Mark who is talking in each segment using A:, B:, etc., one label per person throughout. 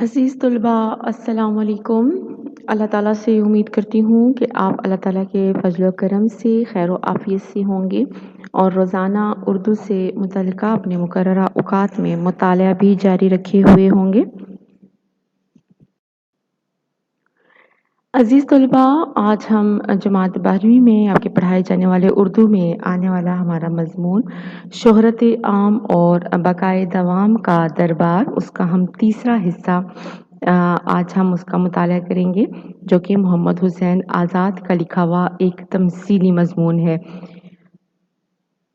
A: عزیز طلباء السلام علیکم۔ اللہ تعالیٰ سے امید کرتی ہوں کہ آپ اللہ تعالیٰ کے فضل و کرم سے خیر و عافیت سے ہوں گے اور روزانہ اردو سے متعلقہ اپنے مقررہ اوقات میں مطالعہ بھی جاری رکھے ہوئے ہوں گے۔ عزیز طلباء، آج ہم جماعت 12ویں میں آپ کے پڑھائے جانے والے اردو میں آنے والا ہمارا مضمون شہرت عام اور بقائے دوام کا دربار، اس کا ہم تیسرا حصہ آج ہم اس کا مطالعہ کریں گے، جو کہ محمد حسین آزاد کا لکھا ہوا ایک تمثیلی مضمون ہے۔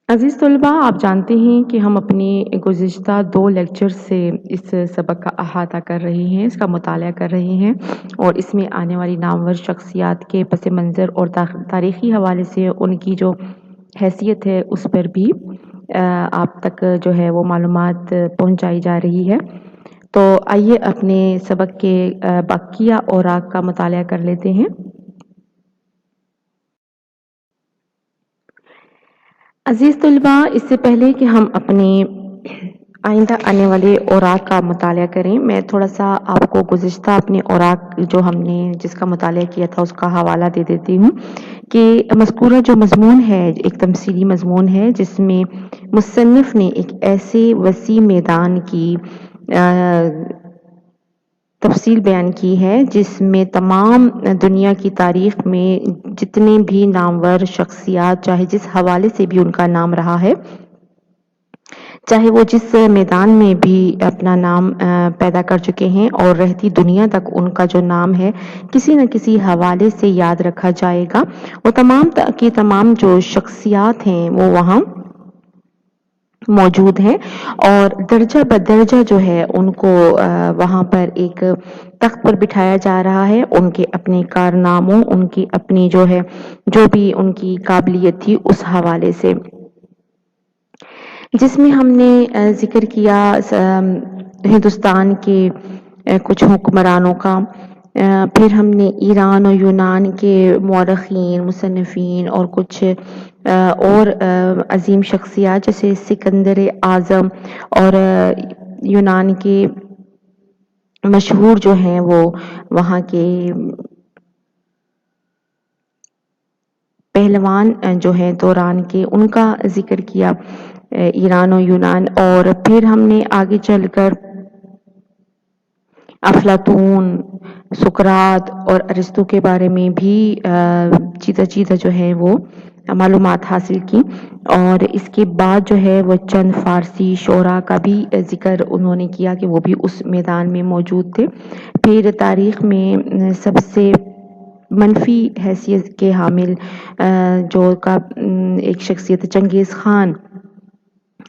A: عزیز طلباء، آپ جانتے ہیں کہ ہم اپنی گزشتہ 2 لیکچر سے اس سبق کا احاطہ کر رہے ہیں، اس کا مطالعہ کر رہے ہیں اور اس میں آنے والی نامور شخصیات کے پس منظر اور تاریخی حوالے سے ان کی جو حیثیت ہے اس پر بھی آپ تک جو ہے وہ معلومات پہنچائی جا رہی ہے۔ تو آئیے اپنے سبق کے باقیہ اوراق کا مطالعہ کر لیتے ہیں۔ عزیز طلباء، اس سے پہلے کہ ہم اپنے آئندہ آنے والے اوراق کا مطالعہ کریں، میں تھوڑا سا آپ کو گزشتہ اپنے اوراق جو ہم نے جس کا مطالعہ کیا تھا اس کا حوالہ دے دیتی ہوں کہ مذکورہ جو مضمون ہے ایک تمثیلی مضمون ہے، جس میں مصنف نے ایک ایسے وسیع میدان کی تفصیل بیان کی ہے جس میں تمام دنیا کی تاریخ میں جتنے بھی نامور شخصیات، چاہے جس حوالے سے بھی ان کا نام رہا ہے، چاہے وہ جس میدان میں بھی اپنا نام پیدا کر چکے ہیں اور رہتی دنیا تک ان کا جو نام ہے کسی نہ کسی حوالے سے یاد رکھا جائے گا، وہ تمام کی تمام جو شخصیات ہیں وہ وہاں موجود ہیں اور درجہ بدرجہ جو ہے ان کو وہاں پر ایک تخت پر بٹھایا جا رہا ہے، ان کے اپنے کارناموں، ان کی اپنی جو ہے جو بھی ان کی قابلیت تھی اس حوالے سے، جس میں ہم نے ذکر کیا ہندوستان کے کچھ حکمرانوں کا، پھر ہم نے ایران اور یونان کے مورخین، مصنفین اور کچھ اور عظیم شخصیات جیسے سکندر اعظم اور یونان کے مشہور جو ہیں وہ وہاں کے پہلوان جو ہیں دوران کے، ان کا ذکر کیا، ایران اور یونان، اور پھر ہم نے آگے چل کر افلاطون، سقراط اور ارسطو کے بارے میں بھی چیدہ جو ہے وہ معلومات حاصل کی، اور اس کے بعد جو ہے وہ چند فارسی شعراء کا بھی ذکر انہوں نے کیا کہ وہ بھی اس میدان میں موجود تھے۔ پھر تاریخ میں سب سے منفی حیثیت کے حامل جو کا ایک شخصیت چنگیز خان،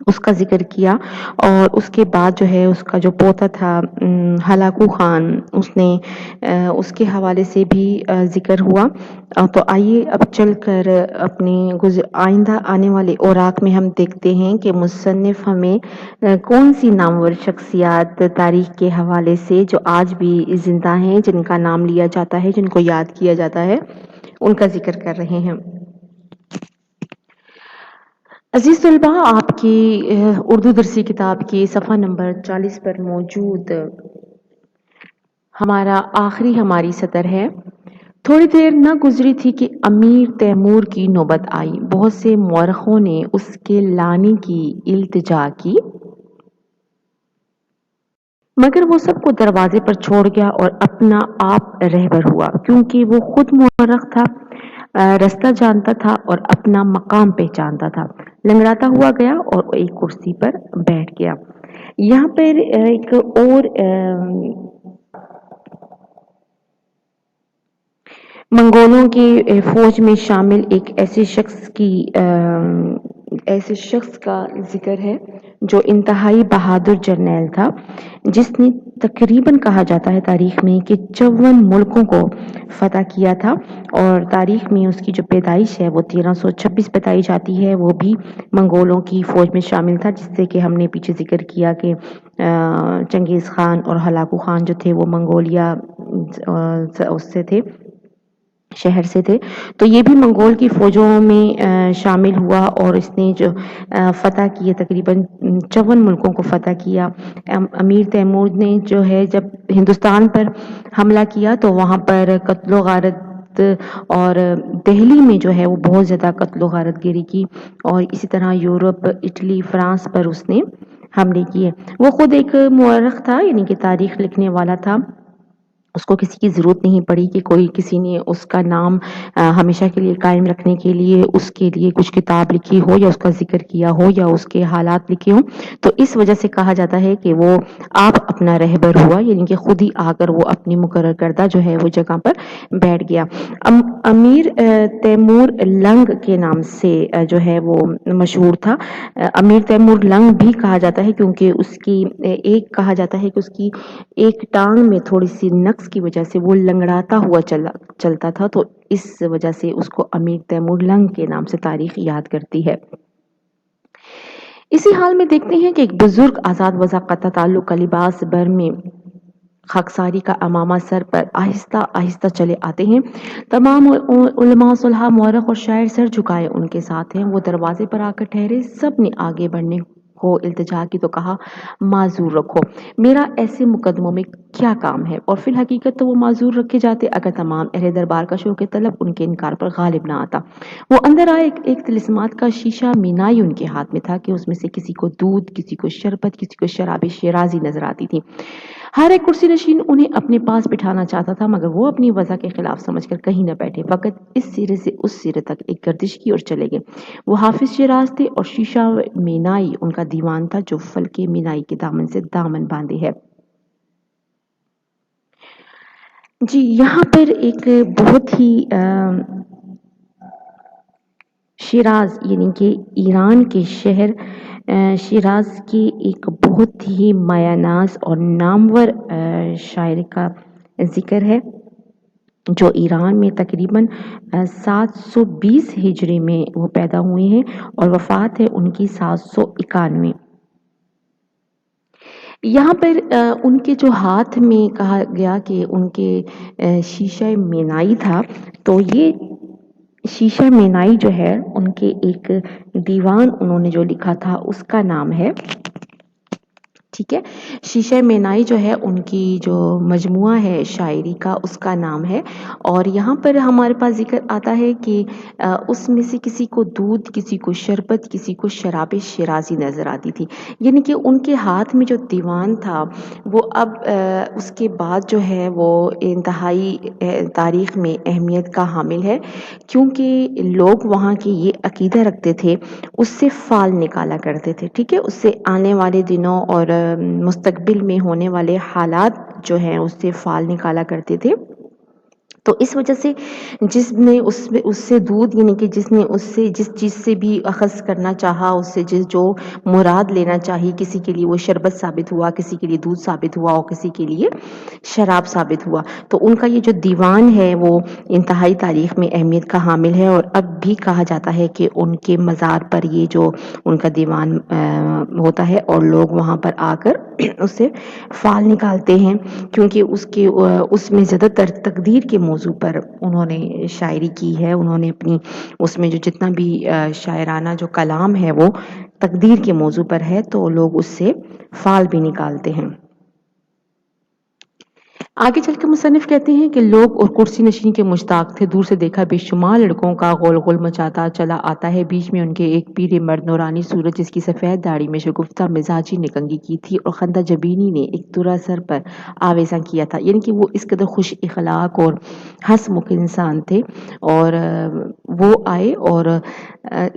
A: اس کا ذکر کیا، اور اس کے بعد جو ہے اس کا جو پوتا تھا ہلاکو خان، اس نے اس کے حوالے سے بھی ذکر ہوا۔ تو آئیے اب چل کر اپنے آئندہ آنے والے اوراق میں ہم دیکھتے ہیں کہ مصنف ہمیں کون سی نامور شخصیات تاریخ کے حوالے سے جو آج بھی زندہ ہیں، جن کا نام لیا جاتا ہے، جن کو یاد کیا جاتا ہے، ان کا ذکر کر رہے ہیں۔ عزیز طلباء، آپ کی اردو درسی کتاب کی صفحہ نمبر 40 پر موجود ہماری سطر ہے: تھوڑی دیر نہ گزری تھی کہ امیر تیمور کی نوبت آئی۔ بہت سے مورخوں نے اس کے لانے کی التجا کی، مگر وہ سب کو دروازے پر چھوڑ گیا اور اپنا آپ رہبر ہوا، کیونکہ وہ خود مورخ تھا، رستہ جانتا تھا اور اپنا مقام پہچانتا تھا۔ لنگڑاتا ہوا گیا اور ایک کرسی پر بیٹھ گیا۔ یہاں پر ایک اور منگولوں کی فوج میں شامل ایک ایسے شخص کا ذکر ہے جو انتہائی بہادر جرنیل تھا، جس نے تقریباً کہا جاتا ہے تاریخ میں کہ 54 ملکوں کو فتح کیا تھا، اور تاریخ میں اس کی جو پیدائش ہے وہ 1326 بتائی جاتی ہے، وہ بھی منگولوں کی فوج میں شامل تھا، جس سے کہ ہم نے پیچھے ذکر کیا کہ چنگیز خان اور ہلاکو خان جو تھے وہ منگولیا اس سے تھے۔ شہر سے تھے، تو یہ بھی منگول کی فوجوں میں شامل ہوا اور اس نے جو فتح کیے تقریباً 54 ملکوں کو فتح کیا۔ امیر تیمور نے جو ہے جب ہندوستان پر حملہ کیا تو وہاں پر قتل و غارت اور دہلی میں جو ہے وہ بہت زیادہ قتل و غارت گری کی، اور اسی طرح یورپ، اٹلی، فرانس پر اس نے حملے کیے۔ وہ خود ایک مورخ تھا، یعنی کہ تاریخ لکھنے والا تھا۔ اس کو کسی کی ضرورت نہیں پڑی کہ کوئی کسی نے اس کا نام ہمیشہ کے لیے قائم رکھنے کے لیے اس کے لیے کچھ کتاب لکھی ہو یا اس کا ذکر کیا ہو یا اس کے حالات لکھے ہوں، تو اس وجہ سے کہا جاتا ہے کہ وہ آپ اپنا رہبر ہوا، یعنی کہ خود ہی آ کر وہ اپنی مقرر کردہ جو ہے وہ جگہ پر بیٹھ گیا۔ امیر تیمور لنگ کے نام سے جو ہے وہ مشہور تھا۔ امیر تیمور لنگ بھی کہا جاتا ہے کیونکہ اس کی ایک کہا جاتا ہے کہ اس کی ایک ٹانگ میں تھوڑی سی نقص کی وجہ سے وہ لنگڑاتا ہوا چلتا تھا، تو اس وجہ سے اس کو امیر تیمور لنگ کے نام سے تاریخ یاد کرتی ہے۔ اسی حال میں دیکھتے ہیں کہ ایک بزرگ آزاد وضع قطع تعلق کا لباس بر میں خاکساری کا امامہ سر پر آہستہ آہستہ چلے آتے ہیں۔ تمام علماء، صلحاء، مورخ اور شاعر سر جھکائے ان کے ساتھ ہیں۔ وہ دروازے پر آ کر ٹھہرے، سب نے آگے بڑھنے کو التجا کی تو کہا معذور رکھو، میرا ایسے مقدموں میں کیا کام ہے؟ اور فی الحقیقت تو وہ معذور رکھے جاتے اگر تمام اہل دربار کا شوق طلب ان کے انکار پر غالب نہ آتا۔ وہ اندر آئے، ایک طلسمات کا شیشہ مینائی ان کے ہاتھ میں تھا کہ اس میں سے کسی کو دودھ، کسی کو شربت، کسی کو شراب شیرازی نظر آتی تھی۔ ہر ایک کرسی نشین انہیں اپنے پاس بٹھانا چاہتا تھا، مگر وہ اپنی وضع کے خلاف سمجھ کر کہیں نہ بیٹھے، فقط اس سرے سے اس سرے تک ایک گردش کی اور چلے گئے۔ وہ حافظ شیراز تھے اور شیشہ مینائی ان کا دیوان تھا جو فلک مینائی کے دامن سے دامن باندھے ہے۔ جی، یہاں پر ایک بہت ہی شیراز یعنی کہ ایران کے شہر شیراز کی ایک بہت ہی مایہ ناز اور نامور شاعر کا ذکر ہے جو ایران میں تقریباً 720 ہجری میں وہ پیدا ہوئے ہیں اور وفات ہے ان کی 791۔ یہاں پر ان کے جو ہاتھ میں کہا گیا کہ ان کے شیشہ مینائی تھا، تو یہ شیشہ مینائی جو ہے ان کے ایک دیوان انہوں نے جو لکھا تھا اس کا نام ہے، ٹھیک ہے، شیشہ مینائی جو ہے ان کی جو مجموعہ ہے شاعری کا اس کا نام ہے۔ اور یہاں پر ہمارے پاس ذکر آتا ہے کہ اس میں سے کسی کو دودھ، کسی کو شربت، کسی کو شراب شیرازی نظر آتی تھی، یعنی کہ ان کے ہاتھ میں جو دیوان تھا وہ اب اس کے بعد جو ہے وہ انتہائی تاریخ میں اہمیت کا حامل ہے، کیونکہ لوگ وہاں کے یہ عقیدہ رکھتے تھے، اس سے فال نکالا کرتے تھے، ٹھیک ہے، اس سے آنے والے دنوں اور مستقبل میں ہونے والے حالات جو ہیں اس سے فال نکالا کرتے تھے۔ تو اس وجہ سے جس نے اس سے دودھ، یعنی کہ جس نے اس سے جس چیز سے بھی اخذ کرنا چاہا، اس سے جو مراد لینا چاہی، کسی کے لیے وہ شربت ثابت ہوا، کسی کے لیے دودھ ثابت ہوا اور کسی کے لیے شراب ثابت ہوا، تو ان کا یہ جو دیوان ہے وہ انتہائی تاریخ میں اہمیت کا حامل ہے۔ اور اب بھی کہا جاتا ہے کہ ان کے مزار پر یہ جو ان کا دیوان ہوتا ہے اور لوگ وہاں پر آ کر اس سے فال نکالتے ہیں، کیونکہ اس میں زیادہ تر تقدیر کے موضوع پر انہوں نے شاعری کی ہے۔ انہوں نے اپنی اس میں جو جتنا بھی شاعرانہ جو کلام ہے وہ تقدیر کے موضوع پر ہے، تو لوگ اس سے فال بھی نکالتے ہیں۔ آگے چل کے مصنف کہتے ہیں کہ لوگ اور کرسی نشین کے مشتاق تھے، دور سے دیکھا بے شمار لڑکوں کا غول غول مچاتا چلا آتا ہے، بیچ میں ان کے ایک پیرے مرد نورانی صورت جس کی سفید داڑھی میں شگفتہ مزاجی نے کنگھی کی تھی اور خندہ جبینی نے ایک ترا سر پر آویزاں کیا تھا، یعنی کہ وہ اس قدر خوش اخلاق اور ہنس مکھ انسان تھے۔ اور وہ آئے اور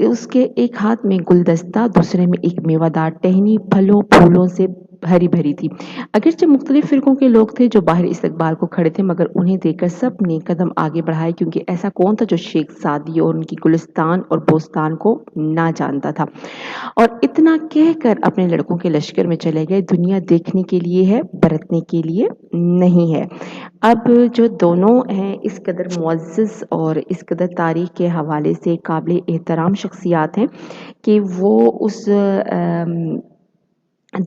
A: اس کے ایک ہاتھ میں گلدستہ، دوسرے میں ایک میوہ دار ٹہنی پھلوں پھولوں سے بھری بھری تھی۔ اگرچہ مختلف فرقوں کے لوگ تھے جو باہر استقبال کو کھڑے تھے، مگر انہیں دیکھ کر سب نے قدم آگے بڑھائے، کیونکہ ایسا کون تھا جو شیخ سعدی اور ان کی گلستان اور بوستان کو نہ جانتا تھا۔ اور اتنا کہہ کر اپنے لڑکوں کے لشکر میں چلے گئے، دنیا دیکھنے کے لیے ہے، برتنے کے لیے نہیں ہے۔ اب جو دونوں ہیں اس قدر معزز اور اس قدر تاریخ کے حوالے سے قابل احترام شخصیات ہیں کہ وہ اس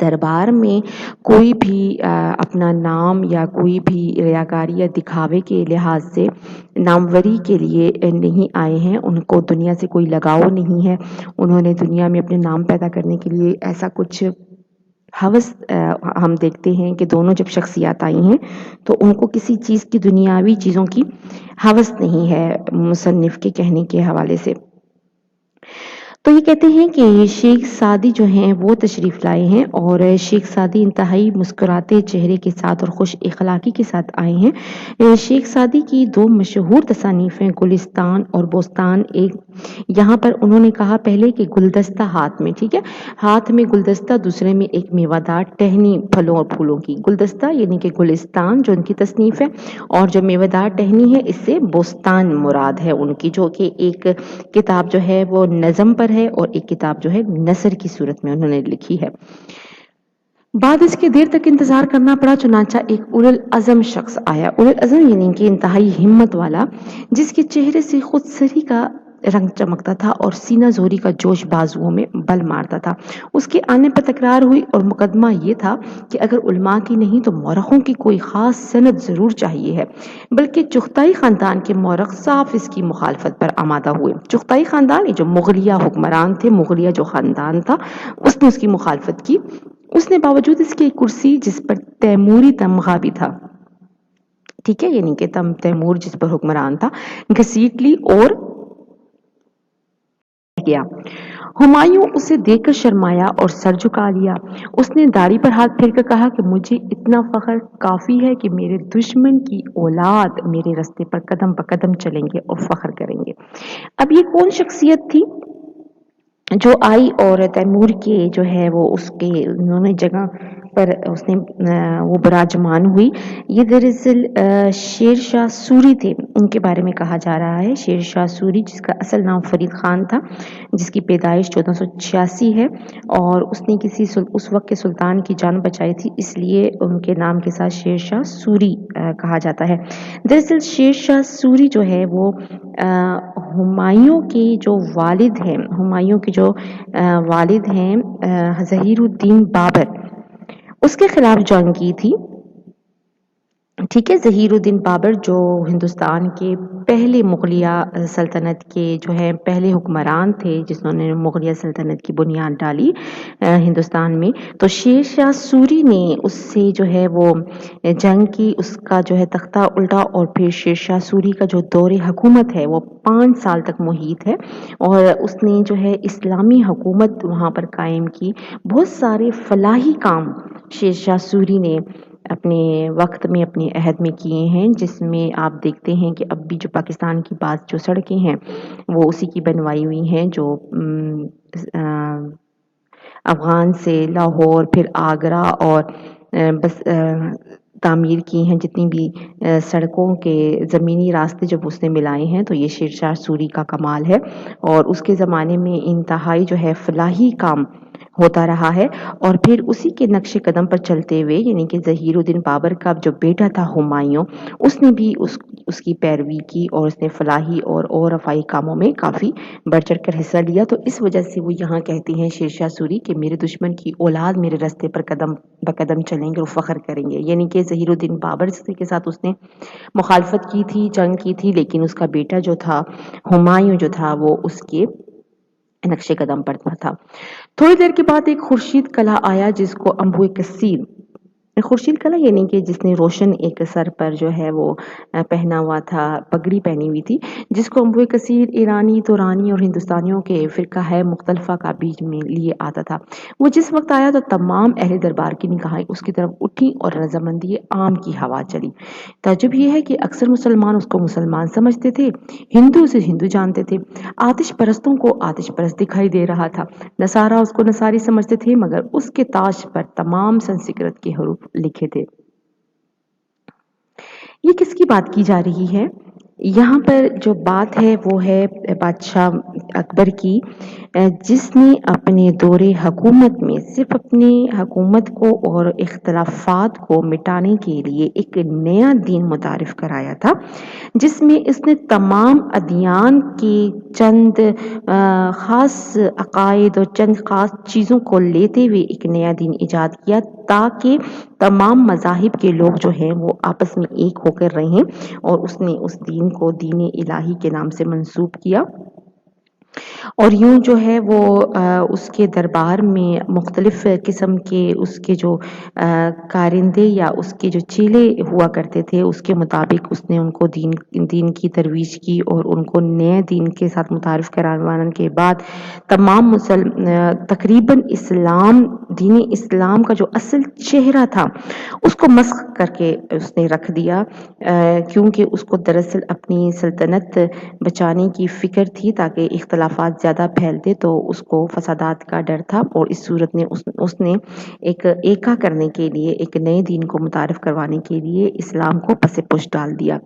A: دربار میں کوئی بھی اپنا نام یا کوئی بھی ریاکاری یا دکھاوے کے لحاظ سے ناموری کے لیے نہیں آئے ہیں. ان کو دنیا سے کوئی لگاؤ نہیں ہے. انہوں نے دنیا میں اپنے نام پیدا کرنے کے لیے ایسا کچھ ہوس ہم دیکھتے ہیں کہ دونوں جب شخصیات آئی ہیں تو ان کو کسی چیز کی دنیاوی چیزوں کی ہوس نہیں ہے مصنف کے کہنے کے حوالے سے. تو یہ کہتے ہیں کہ شیخ سعدی جو ہیں وہ تشریف لائے ہیں اور شیخ سعدی انتہائی مسکراتے چہرے کے ساتھ اور خوش اخلاقی کے ساتھ آئے ہیں. شیخ سعدی کی دو مشہور تصانیف ہیں گلستان اور بوستان. ایک یہاں پر انہوں نے کہا پہلے کہ گلدستہ ہاتھ میں، ٹھیک ہے، ہاتھ میں گلدستہ، دوسرے میں ایک میوہ دار ٹہنی پھلوں اور پھولوں کی. گلدستہ یعنی کہ گلستان جو ان کی تصنیف ہے، اور جو میوہ دار ٹہنی ہے اس سے بوستان مراد ہے ان کی، جو کہ ایک کتاب جو ہے وہ نظم پر ہے اور ایک کتاب جو ہے نثر کی صورت میں انہوں نے لکھی ہے. بعد اس کے دیر تک انتظار کرنا پڑا، چنانچہ ایک اولو العزم شخص آیا. اولو العزم یعنی کہ انتہائی ہمت والا، جس کے چہرے سے خود سری کا رنگ چمکتا تھا اور سینہ زوری کا جوش بازوؤں میں بل مارتا تھا. اس کے آنے پر تکرار ہوئی اور مقدمہ یہ تھا کہ اگر علماء کی نہیں تو مورخوں کی کوئی خاص سند ضرور چاہیے ہے، بلکہ چغتائی خاندان کے مورخ صاف اس کی مخالفت پر آمادہ ہوئے. چغتائی خاندان یہ جو مغلیہ حکمران تھے، مغلیہ جو خاندان تھا، اس نے اس کی مخالفت کی. اس نے باوجود اس کی ایک کرسی جس پر تیموری تمغہ بھی تھا، ٹھیک ہے، یعنی کہ تیمور جس پر حکمران تھا، گھسیٹ لی اور گیا. ہمایوں اسے دیکھ کر شرمایا اور سر جھکا لیا. اس نے داڑھی پر ہاتھ پھیر کر کہا کہ مجھے اتنا فخر کافی ہے کہ میرے دشمن کی اولاد میرے رستے پر قدم بقدم چلیں گے اور فخر کریں گے. اب یہ کون شخصیت تھی جو آئی اور تیمور کے جو ہے وہ اس کے انہوں نے جگہ پر اس نے وہ براجمان ہوئی. یہ دراصل شیر شاہ سوری تھے، ان کے بارے میں کہا جا رہا ہے. شیر شاہ سوری جس کا اصل نام فرید خان تھا، جس کی پیدائش 1486 ہے، اور اس نے اس وقت کے سلطان کی جان بچائی تھی، اس لیے ان کے نام کے ساتھ شیر شاہ سوری کہا جاتا ہے. دراصل شیر شاہ سوری جو ہے وہ ہمایوں کے جو والد ہیں، ہمایوں کے جو والد ہیں ظہیر الدین بابر، اس کے خلاف جنگ کی تھی. ٹھیک ہے، ظہیر الدین بابر جو ہندوستان کے پہلے مغلیہ سلطنت کے جو ہے پہلے حکمران تھے، جس نے مغلیہ سلطنت کی بنیاد ڈالی ہندوستان میں. تو شیر شاہ سوری نے اس سے جو ہے وہ جنگ کی، اس کا جو ہے تختہ الٹا، اور پھر شیر شاہ سوری کا جو دور حکومت ہے وہ 5 سال تک محیط ہے، اور اس نے جو ہے اسلامی حکومت وہاں پر قائم کی. بہت سارے فلاحی کام شیر شاہ سوری نے اپنے وقت میں اپنے عہد میں کیے ہیں، جس میں آپ دیکھتے ہیں کہ اب بھی جو پاکستان کی بعض جو سڑکیں ہیں وہ اسی کی بنوائی ہوئی ہیں، جو افغان سے لاہور پھر آگرہ اور بس تعمیر کی ہیں. جتنی بھی سڑکوں کے زمینی راستے جب اس نے ملائے ہیں تو یہ شیر شاہ سوری کا کمال ہے، اور اس کے زمانے میں انتہائی جو ہے فلاحی کام ہوتا رہا ہے. اور پھر اسی کے نقش قدم پر چلتے ہوئے یعنی کہ ظہیر الدین بابر کا جو بیٹا تھا ہمایوں، اس نے بھی اس کی پیروی کی، اور اس نے فلاحی اور رفاہی کاموں میں کافی بڑھ چڑھ کر حصہ لیا. تو اس وجہ سے وہ یہاں کہتے ہیں شیر شاہ سوری کہ میرے دشمن کی اولاد میرے راستے پر قدم بقدم چلیں گے اور فخر کریں گے. یعنی کہ ظہیر الدین بابر کے ساتھ اس نے مخالفت کی تھی، جنگ کی تھی، لیکن اس کا بیٹا جو تھا ہمایوں جو تھا وہ اس کے نقش قدم پر تھا. تھوڑی دیر کے بعد ایک خورشید کلہ آیا جس کو انبوئے کثیر، خورشید کلہ یعنی کہ جس نے روشن ایک سر پر جو ہے وہ پہنا ہوا تھا، پگڑی پہنی ہوئی تھی، جس کو انبوئے کثیر ایرانی، تورانی اور ہندوستانیوں کے فرقہ ہے مختلفہ کا بیچ میں لیے آتا تھا. وہ جس وقت آیا تو تمام اہل دربار کی نگاہیں اس کی طرف اٹھی اور رضامندی عام کی ہوا چلی. تعجب یہ ہے کہ اکثر مسلمان اس کو مسلمان سمجھتے تھے، ہندو اسے ہندو جانتے تھے، آتش پرستوں کو آتش پرست دکھائی دے رہا تھا، نصارہ اس کو نصاری سمجھتے تھے، مگر اس کے تاج پر تمام سنسکرت کے حروف لکھے تھے. یہ کس کی بات کی جا رہی ہے؟ یہاں پر جو بات ہے وہ ہے بادشاہ اکبر کی، جس نے اپنے دور حکومت میں صرف اپنی حکومت کو اور اختلافات کو مٹانے کے لیے ایک نیا دین متعارف کرایا تھا، جس میں اس نے تمام ادیان کے چند خاص عقائد اور چند خاص چیزوں کو لیتے ہوئے ایک نیا دین ایجاد کیا، تاکہ تمام مذاہب کے لوگ جو ہیں وہ آپس میں ایک ہو کر رہیں، اور اس نے اس دین کو دین الہی کے نام سے منسوب کیا۔ اور یوں جو ہے وہ اس کے دربار میں مختلف قسم کے اس کے جو کارندے یا اس کے جو چیلے ہوا کرتے تھے، اس کے مطابق اس نے ان کو دین کی ترویج کی، اور ان کو نئے دین کے ساتھ متعارف کروانے کے بعد تمام تقریباً دین اسلام کا جو اصل چہرہ تھا اس کو مسخ کر کے اس نے رکھ دیا، کیونکہ اس کو دراصل اپنی سلطنت بچانے کی فکر تھی، تاکہ اختلافات زیادہ پھیلتے تو اس کو فسادات کا ڈر تھا، اور اس صورت میں اس نے ایکا کرنے کے لیے، ایک نئے دین کو متعارف کروانے کے لیے اسلام کو پس پش ڈال دیا۔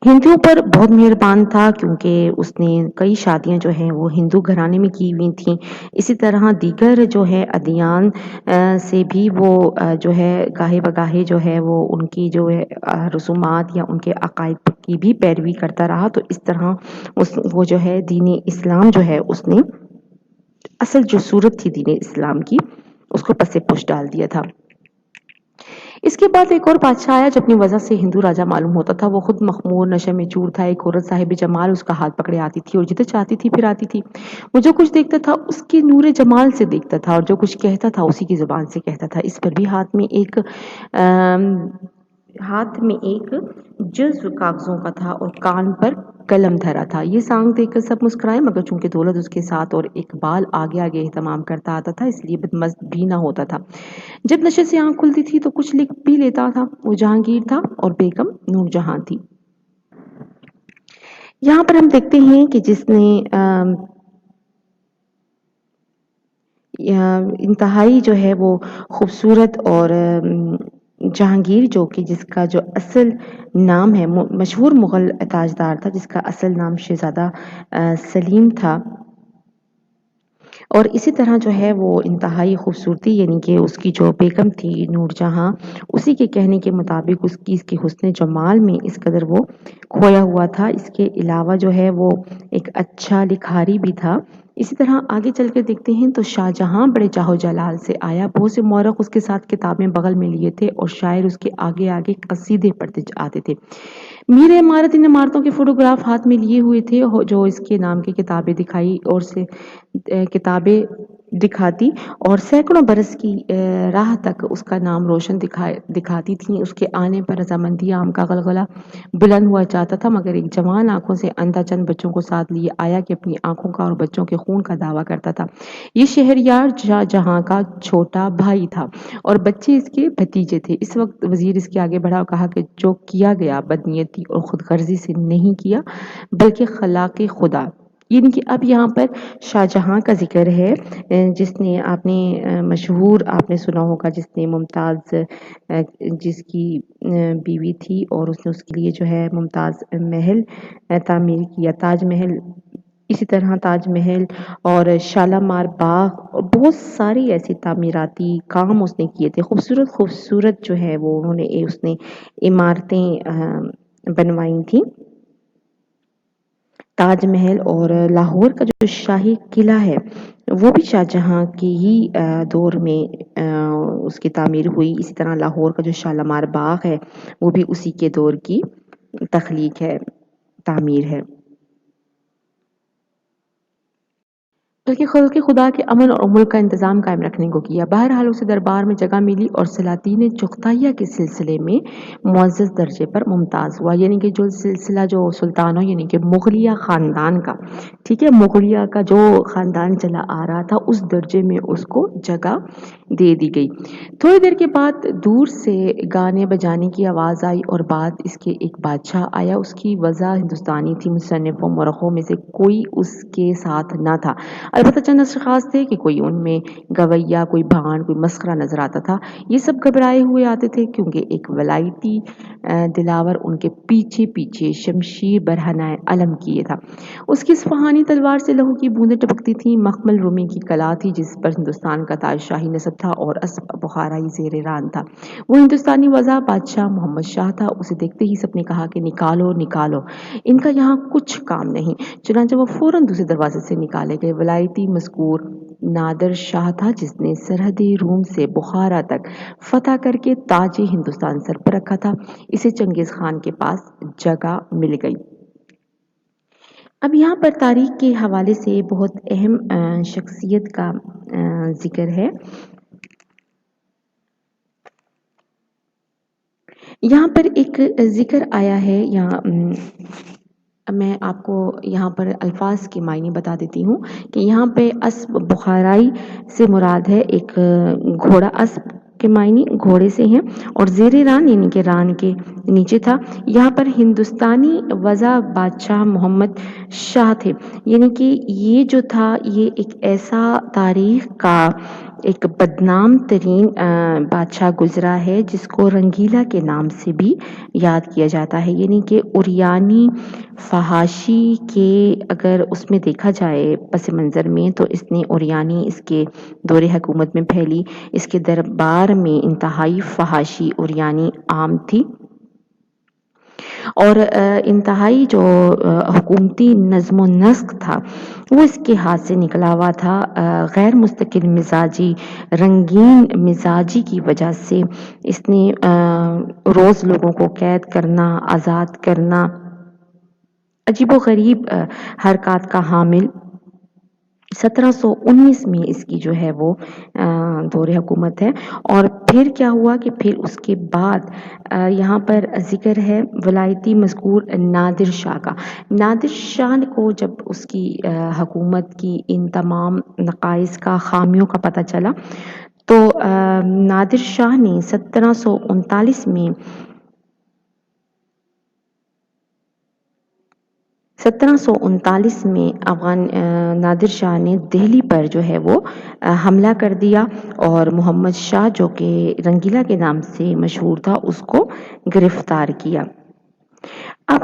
A: ہندوؤں پر بہت مہربان تھا، کیونکہ اس نے کئی شادیاں جو ہیں وہ ہندو گھرانے میں کی ہوئی تھیں۔ اسی طرح دیگر جو ہے ادیان سے بھی وہ جو ہے گاہے بگاہے جو ہے وہ ان کی جو ہے رسومات یا ان کے عقائد کی بھی پیروی کرتا رہا، تو اس طرح وہ جو ہے دین اسلام جو ہے اس نے اصل جو صورت تھی دین اسلام کی اس کو پس پش ڈال دیا تھا۔ اس کے بعد ایک اور بادشاہ آیا جو اپنی وجہ سے ہندو راجا معلوم ہوتا تھا، وہ خود مخمور نشے میں چور تھا، ایک عورت صاحب جمال اس کا ہاتھ پکڑے آتی تھی اور جدھر چاہتی تھی پھر آتی تھی، وہ جو کچھ دیکھتا تھا اس کے نور جمال سے دیکھتا تھا، اور جو کچھ کہتا تھا اسی کی زبان سے کہتا تھا۔ اس پر بھی ہاتھ میں ایک جزو کاغذوں کا تھا اور کان پر قلم دھرا تھا۔ یہ سانگ دیکھ کر سب مسکرائے، مگر چونکہ دولت اس کے ساتھ اور اقبال آگے آگے اہتمام کرتا آتا تھا، اس لیے بدمزہ بھی نہ ہوتا تھا۔ جب نشے سے آنکھ کھلتی تھی تو کچھ لکھ بھی لیتا تھا۔ وہ جہانگیر تھا اور بیگم نور جہاں تھی۔ یہاں پر ہم دیکھتے ہیں کہ جس نے انتہائی جو ہے وہ خوبصورت اور جہانگیر، جو کہ جس کا جو اصل نام ہے، مشہور مغل تاجدار تھا جس کا اصل نام شہزادہ سلیم تھا، اور اسی طرح جو ہے وہ انتہائی خوبصورتی، یعنی کہ اس کی جو بیگم تھی نور جہاں، اسی کے کہنے کے مطابق اس کے حسن جمال میں اس قدر وہ کھویا ہوا تھا۔ اس کے علاوہ جو ہے وہ ایک اچھا لکھاری بھی تھا۔ اسی طرح آگے چل کر دیکھتے ہیں تو شاہجہاں بڑے جاہو جلال سے آیا، بہت سے مورخ اس کے ساتھ کتابیں بغل میں لیے تھے اور شاعر اس کے آگے آگے قصیدے پڑھتے آتے تھے۔ میر عمارت ان عمارتوں کے فوٹوگراف ہاتھ میں لیے ہوئے تھے، جو اس کے نام کی کتابیں دکھاتی اور سینکڑوں برس کی راہ تک اس کا نام روشن دکھاتی تھیں۔ اس کے آنے پر رضامندی عام کا غلغلہ بلند ہوا چاہتا تھا، مگر ایک جوان آنکھوں سے اندھا چند بچوں کو ساتھ لیے آیا کہ اپنی آنکھوں کا اور بچوں کے خون کا دعویٰ کرتا تھا۔ یہ شہریار شاہ جہاں کا چھوٹا بھائی تھا اور بچے اس کے بھتیجے تھے۔ اس وقت وزیر اس کے آگے بڑھا اور کہا کہ جو کیا گیا بدنیتی اور خود غرضی سے نہیں کیا، بلکہ خلاق خدا، یعنی کہ اب یہاں پر شاہجہاں کا ذکر ہے، جس نے مشہور آپ نے سنا ہوگا، جس نے ممتاز جس کی بیوی تھی، اور اس نے اس کے لیے جو ہے ممتاز محل تعمیر کیا، تاج محل۔ اسی طرح تاج محل اور شالامار باغ اور بہت ساری ایسی تعمیراتی کام اس نے کیے تھے، خوبصورت خوبصورت جو ہے وہ اس نے عمارتیں بنوائی تھیں۔ تاج محل اور لاہور کا جو شاہی قلعہ ہے وہ بھی شاہجہاں کے ہی دور میں اس کی تعمیر ہوئی۔ اسی طرح لاہور کا جو شالامار باغ ہے وہ بھی اسی کے دور کی تخلیق ہے، تعمیر ہے۔ بلکہ خلق خدا کے امن اور ملک کا انتظام قائم رکھنے کو کیا۔ بہرحال اسے دربار میں جگہ ملی اور سلاطین چغتائیہ کے سلسلے میں معزز درجے پر ممتاز ہوا، یعنی کہ جو سلسلہ جو سلطانوں یعنی کہ مغلیہ خاندان کا، ٹھیک ہے، مغلیہ کا جو خاندان چلا آ رہا تھا اس درجے میں اس کو جگہ دے دی گئی۔ تھوڑی دیر کے بعد دور سے گانے بجانے کی آواز آئی اور بعد اس کے ایک بادشاہ آیا۔ اس کی وضع ہندوستانی تھی، مصنفوں مورخوں میں سے کوئی اس کے ساتھ نہ تھا۔ البتہ چند اشخاص تھے کہ کوئی ان میں گویا، کوئی بھان، کوئی مسخرہ نظر آتا تھا۔ یہ سب گھبرائے ہوئے آتے تھے کیونکہ ایک ولایتی دلاور ان کے پیچھے پیچھے شمشیر برہنہ علم کیے تھا۔ اس کی اصفہانی تلوار سے لہو کی بوندیں ٹپکتی تھیں۔ مخمل رومی کی کلا تھی جس پر ہندوستان کا تاج شاہی نصب تھا اور اسب بخارائی زیر ران تھا۔ وہ ہندوستانی وضع بادشاہ محمد شاہ تھا۔ اسے دیکھتے ہی سب نے کہا کہ نکالو نکالو، ان کا یہاں کچھ کام نہیں۔ چنانچہ وہ فوراً دوسرے دروازے سے نکالے گئے۔ ولایتی مذکور نادر شاہ تھا جس نے سرحد روم سے بخارا تک فتح کر کے تاج ہندوستان سر پر رکھا تھا۔ اسے چنگیز خان کے پاس جگہ مل گئی۔ اب یہاں پر تاریخ کے حوالے سے بہت اہم شخصیت کا ذکر ہے۔ یہاں پر ایک ذکر آیا ہے، میں آپ کو یہاں پر الفاظ کے معنی بتا دیتی ہوں کہ یہاں پہ اسب بخارائی سے مراد ہے ایک گھوڑا۔ اسب کے معنی گھوڑے سے ہیں اور زیر ران یعنی کہ ران کے نیچے تھا۔ یہاں پر ہندوستانی وضع بادشاہ محمد شاہ تھے، یعنی کہ یہ جو تھا یہ ایک ایسا تاریخ کا ایک بدنام ترین بادشاہ گزرا ہے جس کو رنگیلا کے نام سے بھی یاد کیا جاتا ہے، یعنی کہ اوریانی فحاشی کے اگر اس میں دیکھا جائے پس منظر میں تو اس نے اوریانی اس کے دور حکومت میں پھیلی۔ اس کے دربار میں انتہائی فحاشی اوریانی عام تھی اور انتہائی جو حکومتی نظم و نسق تھا وہ اس کے ہاتھ سے نکلا ہوا تھا۔ غیر مستقل مزاجی، رنگین مزاجی کی وجہ سے اس نے روز لوگوں کو قید کرنا، آزاد کرنا، عجیب و غریب حرکات کا حامل 1719 میں اس کی جو ہے وہ دور حکومت ہے۔ اور پھر کیا ہوا کہ پھر اس کے بعد یہاں پر ذکر ہے ولایتی مذکور نادر شاہ کا۔ نادر شاہ کو جب اس کی حکومت کی ان تمام نقائص کا، خامیوں کا پتہ چلا تو نادر شاہ نے 1739 میں نادر شاہ نے دہلی پر جو ہے وہ حملہ کر دیا اور محمد شاہ جو کہ رنگیلا کے نام سے مشہور تھا اس کو گرفتار کیا۔ اب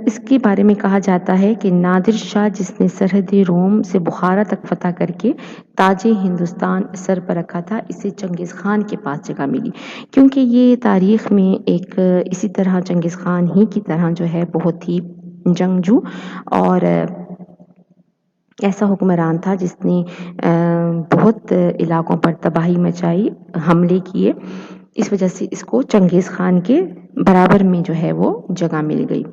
A: اس کے بارے میں کہا جاتا ہے کہ نادر شاہ جس نے سرحد روم سے بخارا تک فتح کر کے تاج ہندوستان سر پر رکھا تھا، اسے چنگیز خان کے پاس جگہ ملی، کیونکہ یہ تاریخ میں ایک اسی طرح چنگیز خان ہی کی طرح جو ہے بہت ہی جنگجو اور ایسا حکمران تھا جس نے بہت علاقوں پر تباہی مچائی، حملے کیے۔ اس وجہ سے اس کو چنگیز خان کے برابر میں جو ہے وہ جگہ مل گئی۔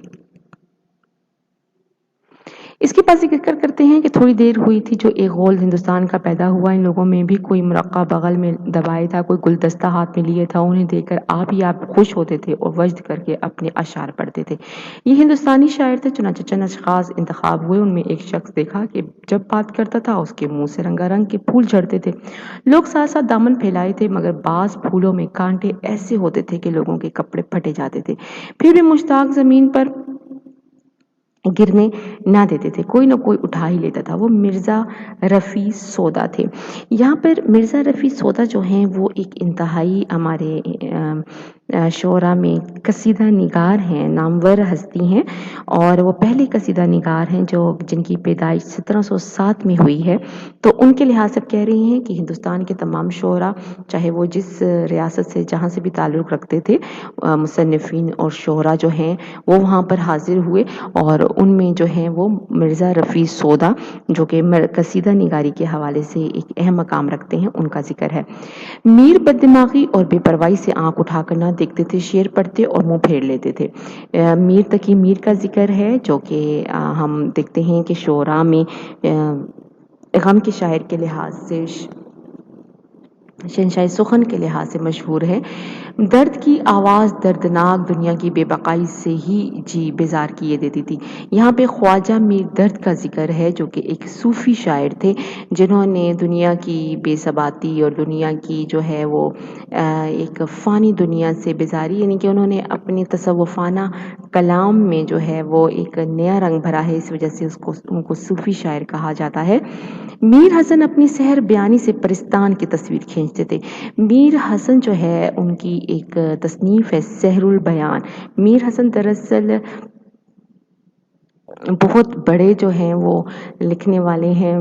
A: اس کے پاس ذکر کرتے ہیں کہ تھوڑی دیر ہوئی تھی جو ایک غول ہندوستان کا پیدا ہوا، ان لوگوں میں بھی کوئی مرقع بغل میں دبائے تھا، کوئی گلدستہ ہاتھ میں لیے تھا، انہیں دیکھ کر آپ ہی آپ خوش ہوتے تھے اور وجد کر کے اپنے اشعار پڑھتے تھے۔ یہ ہندوستانی شاعر تھے، چنانچہ چند اشخاص انتخاب ہوئے، ان میں ایک شخص دیکھا کہ جب بات کرتا تھا اس کے منہ سے رنگا رنگ کے پھول جھڑتے تھے۔ لوگ ساتھ ساتھ دامن پھیلائے تھے مگر بعض پھولوں میں کانٹے ایسے ہوتے تھے کہ لوگوں کے کپڑے پھٹے جاتے تھے، پھر بھی مشتاق زمین پر گرنے نہ دیتے تھے، کوئی نہ کوئی اٹھا ہی لیتا تھا۔ وہ مرزا رفیع سودا تھے۔ یہاں پر مرزا رفیع سودا جو ہیں وہ ایک انتہائی ہمارے شعراء میں قصیدہ نگار ہیں، نامور ہستی ہیں اور وہ پہلے قصیدہ نگار ہیں جن کی پیدائش 1707 میں ہوئی ہے۔ تو ان کے لحاظ سے کہہ رہی ہیں کہ ہندوستان کے تمام شعراء چاہے وہ جس ریاست سے جہاں سے بھی تعلق رکھتے تھے، مصنفین اور شعراء جو ہیں وہ وہاں پر حاضر ہوئے اور ان میں جو ہیں وہ مرزا رفیع سودا جو کہ قصیدہ نگاری کے حوالے سے ایک اہم مقام رکھتے ہیں، ان کا ذکر ہے۔ میر بد دماغی اور بے پرواہی سے آنکھ اٹھا کر نہ دیکھتے تھے، شعر پڑھتے اور منہ پھیر لیتے تھے۔ میر تقی میر کا ذکر ہے جو کہ ہم دیکھتے ہیں کہ شعراء میں غم کے شاعر کے لحاظ سے، شہنشاہ سخن کے لحاظ سے مشہور ہے۔ درد کی آواز دردناک دنیا کی بے بقائی سے ہی جی بیزار کیے دیتی تھی۔ یہاں پہ خواجہ میر درد کا ذکر ہے جو کہ ایک صوفی شاعر تھے جنہوں نے دنیا کی بے ثباتی اور دنیا کی جو ہے وہ ایک فانی دنیا سے بیزاری، یعنی کہ انہوں نے اپنی تصوفانہ کلام میں جو ہے وہ ایک نیا رنگ بھرا ہے، اس وجہ سے ان کو صوفی شاعر کہا جاتا ہے۔ میر حسن اپنی سحر بیانی سے پرستان کی تصویر کھینچتے تھے۔ میر حسن جو ہے ان کی ایک تصنیف ہے سحر البیان۔ میر حسن دراصل بہت بڑے جو ہیں وہ لکھنے والے ہیں۔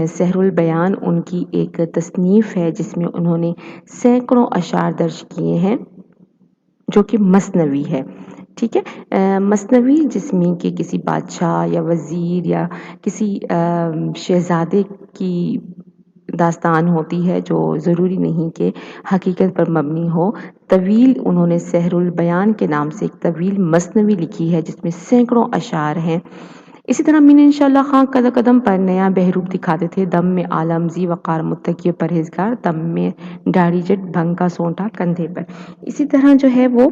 A: سحر البیان ان کی ایک تصنیف ہے جس میں انہوں نے سینکڑوں اشعار درج کیے ہیں جو کہ مثنوی ہے، ٹھیک ہے۔ مثنوی جس میں کہ کسی بادشاہ یا وزیر یا کسی شہزادے کی داستان ہوتی ہے، جو ضروری نہیں کہ حقیقت پر مبنی ہو۔ طویل انہوں نے سحر البیان کے نام سے ایک طویل مثنوی لکھی ہے جس میں سینکڑوں اشعار ہیں۔ اسی طرح مین انشاءاللہ خان قدم قدم پر نیا بہروپ دکھاتے تھے۔ دم میں عالمزی وقار متقی پرہیزگار، دم میں داڑھی جٹ بھنگ کا سونٹا کندھے پر۔ اسی طرح جو ہے وہ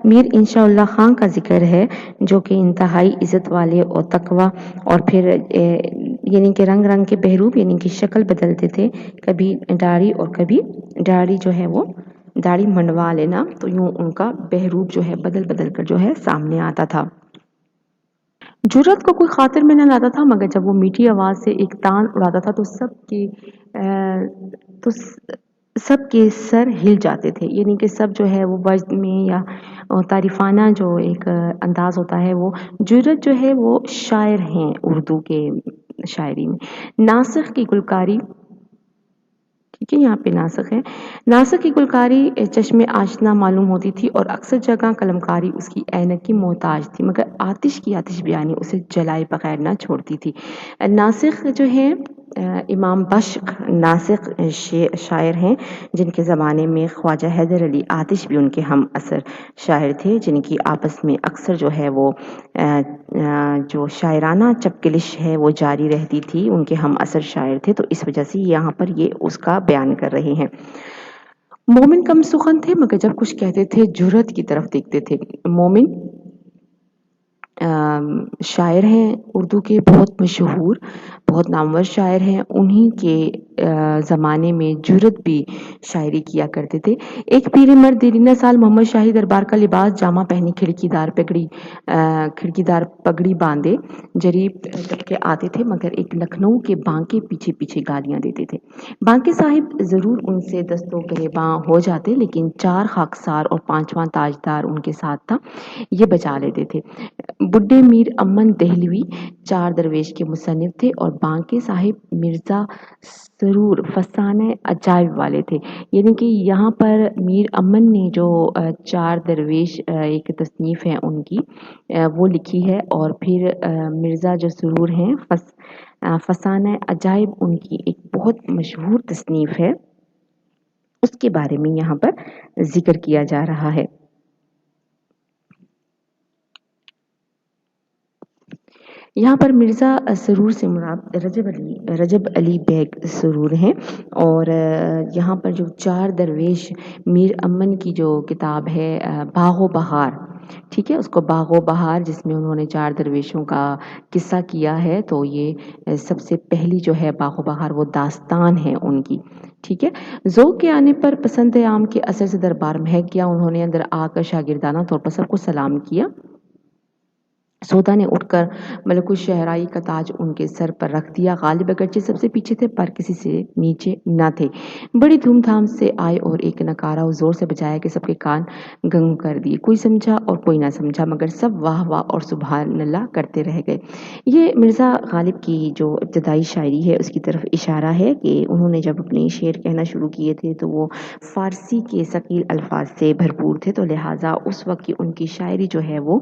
A: میر انشاء اللہ خان کا ذکر ہے جو کہ انتہائی عزت والے اور تقوی، اور پھر یعنی کہ رنگ رنگ کے بہروپ، یعنی کہ شکل بدلتے تھے، کبھی داڑھی اور کبھی داڑھی جو ہے وہ داڑھی منڈوا لینا، تو یوں ان کا بہروپ جو ہے بدل بدل کر جو ہے سامنے آتا تھا۔ جرت کو کوئی خاطر میں نہ لاتا تھا، مگر جب وہ میٹھی آواز سے ایک تان اڑاتا تھا تو سب کے سر ہل جاتے تھے، یعنی کہ سب جو ہے وہ وجد میں یا تعریفانہ جو ایک انداز ہوتا ہے، وہ جرت جو ہے وہ شاعر ہیں اردو کے شاعری میں۔ ناسخ کی گلکاری، ٹھیک ہے، یہاں پہ ناسخ ہے۔ ناسخ کی گلکاری چشم آشنا معلوم ہوتی تھی اور اکثر جگہ قلمکاری اس کی عینک کی محتاج تھی، مگر آتش کی آتش بیانی اسے جلائے بغیر نہ چھوڑتی تھی۔ ناسخ جو ہے امام بشق ناسخ شاعر ہیں جن کے زمانے میں خواجہ حیدر علی آتش بھی ان کے ہم اثر شاعر تھے، جن کی آپس میں اکثر جو ہے وہ جو شاعرانہ چپکلش ہے وہ جاری رہتی تھی، ان کے ہم اثر شاعر تھے، تو اس وجہ سے یہاں پر یہ اس کا بیان کر رہے ہیں۔ مومن کم سخن تھے مگر جب کچھ کہتے تھے جرت کی طرف دیکھتے تھے۔ مومن شاعر ہیں اردو کے بہت مشہور، بہت نامور شاعر ہیں، انہی کے زمانے میں جرت بھی شاعری کیا کرتے تھے۔ ایک پیر مرد دیرینہ سال محمد شاہی دربار کا لباس جامہ پہنے کھڑکی دار پگڑی باندھے جریب کر کے آتے تھے، مگر ایک لکھنؤ کے بانکے پیچھے پیچھے گالیاں دیتے تھے۔ بانکے صاحب ضرور ان سے دست و گریباں ہو جاتے، لیکن 4 خاکسار اور 5واں تاجدار ان کے ساتھ تھا، یہ بچا لیتے تھے۔ بڈھے میر امن دہلوی 4 درویش کے مصنف تھے اور بانکے صاحب مرزا سرور فسانہ عجائب والے تھے، یعنی کہ یہاں پر میر امن نے جو 4 درویش ایک تصنیف ہے ان کی وہ لکھی ہے، اور پھر مرزا جو سرور ہیں فسانہ عجائب ان کی ایک بہت مشہور تصنیف ہے، اس کے بارے میں یہاں پر ذکر کیا جا رہا ہے۔ یہاں پر مرزا سرور سے مراد رجب علی بیگ سرور ہیں، اور یہاں پر جو 4 درویش میر امن کی جو کتاب ہے باغ و بہار، ٹھیک ہے، اس کو باغ و بہار جس میں انہوں نے 4 درویشوں کا قصہ کیا ہے، تو یہ سب سے پہلی جو ہے باغ و بہار وہ داستان ہے ان کی، ٹھیک ہے۔ ذوق کے آنے پر پسند عام کے اثر سے دربار مہک گیا، انہوں نے اندر آ کر شاگردانہ طور پر سب کو سلام کیا۔ سودا نے اٹھ کر ملک الشعرائی کا تاج ان کے سر پر رکھ دیا۔ غالب اگرچہ سب سے پیچھے تھے پر کسی سے نیچے نہ تھے، بڑی دھوم دھام سے آئے اور ایک نکارہ اس زور سے بجایا کہ سب کے کان گنگ کر دیے، کوئی سمجھا اور کوئی نہ سمجھا، مگر سب واہ واہ اور سبحان اللہ کرتے رہ گئے۔ یہ مرزا غالب کی جو ابتدائی شاعری ہے اس کی طرف اشارہ ہے کہ انہوں نے جب اپنے شعر کہنا شروع کیے تھے تو وہ فارسی کے ثقیل الفاظ سے بھرپور تھے، تو لہٰذا اس وقت کی ان کی شاعری جو ہے وہ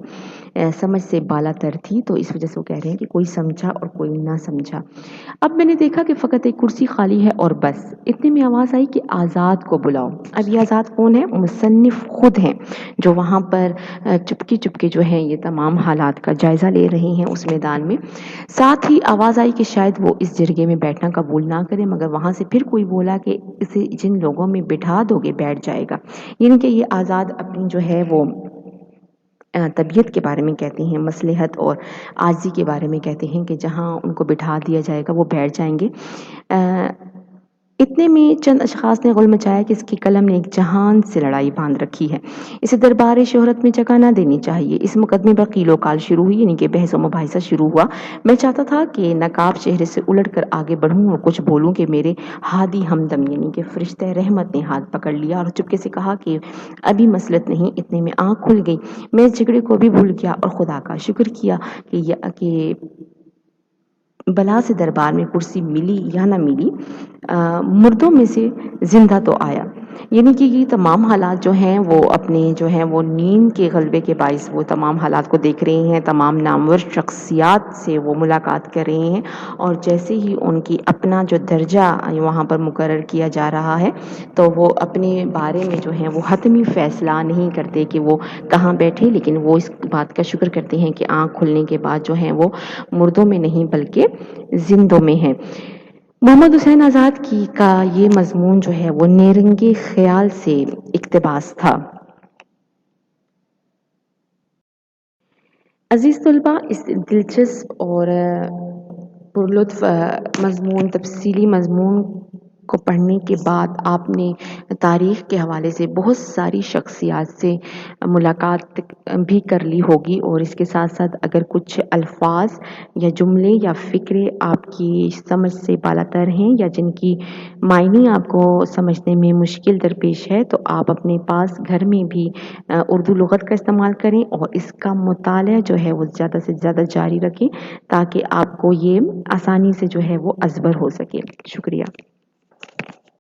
A: سمجھ سے بالا تر تھی، تو اس وجہ سے وہ کہہ رہے ہیں کہ کوئی سمجھا اور کوئی نہ سمجھا۔ اب میں نے دیکھا کہ فقط ایک کرسی خالی ہے اور بس، اتنے میں آواز آئی کہ آزاد کو بلاؤ۔ اب یہ آزاد کون ہے؟ مصنف خود ہیں جو وہاں پر چپکے چپکے جو ہیں یہ تمام حالات کا جائزہ لے رہے ہیں اس میدان میں۔ ساتھ ہی آواز آئی کہ شاید وہ اس جرگے میں بیٹھنا قبول نہ کرے، مگر وہاں سے پھر کوئی بولا کہ اسے جن لوگوں میں بٹھا دو گے بیٹھ جائے گا، یعنی کہ یہ آزاد اپنی جو ہے وہ طبیعت کے بارے میں کہتے ہیں، مصلحت اور عاجزی کے بارے میں کہتے ہیں کہ جہاں ان کو بٹھا دیا جائے گا وہ بیٹھ جائیں گے۔ اتنے میں چند اشخاص نے غل مچایا کہ اس کی قلم نے ایک جہان سے لڑائی باندھ رکھی ہے، اسے دربار شہرت میں جگہ نہ دینی چاہیے۔ اس مقدمے پر قیل و قال شروع ہوئی، یعنی کہ بحث و مباحثہ شروع ہوا۔ میں چاہتا تھا کہ نقاب چہرے سے الٹ کر آگے بڑھوں اور کچھ بولوں کہ میرے ہادی ہمدم یعنی کہ فرشتہ رحمت نے ہاتھ پکڑ لیا اور چپکے سے کہا کہ ابھی مسلط نہیں۔ اتنے میں آنکھ کھل گئی، میں اس جھگڑے کو بھی بھول گیا اور خدا کا شکر کیا کہ بلا سے دربار میں کرسی ملی یا نہ ملی، مردوں میں سے زندہ تو آیا۔ یعنی کہ یہ تمام حالات جو ہیں وہ اپنے جو ہیں وہ نیند کے غلبے کے باعث وہ تمام حالات کو دیکھ رہے ہیں، تمام نامور شخصیات سے وہ ملاقات کر رہے ہیں، اور جیسے ہی ان کی اپنا جو درجہ وہاں پر مقرر کیا جا رہا ہے تو وہ اپنے بارے میں جو ہیں وہ حتمی فیصلہ نہیں کرتے کہ وہ کہاں بیٹھے، لیکن وہ اس بات کا شکر کرتے ہیں کہ آنکھ کھلنے کے بعد جو ہیں وہ مردوں میں نہیں بلکہ زندوں میں ہیں۔ محمد حسین آزاد کا یہ مضمون جو ہے وہ نیرنگ خیال سے اقتباس تھا۔ عزیز طلبہ، اس دلچسپ اور پرلطف مضمون، تفصیلی مضمون کو پڑھنے کے بعد آپ نے تاریخ کے حوالے سے بہت ساری شخصیات سے ملاقات بھی کر لی ہوگی، اور اس کے ساتھ ساتھ اگر کچھ الفاظ یا جملے یا فقرے آپ کی سمجھ سے بالاتر ہیں یا جن کی معنی آپ کو سمجھنے میں مشکل درپیش ہے تو آپ اپنے پاس گھر میں بھی اردو لغت کا استعمال کریں اور اس کا مطالعہ جو ہے وہ زیادہ سے زیادہ جاری رکھیں تاکہ آپ کو یہ آسانی سے جو ہے وہ ازبر ہو سکے۔ شکریہ۔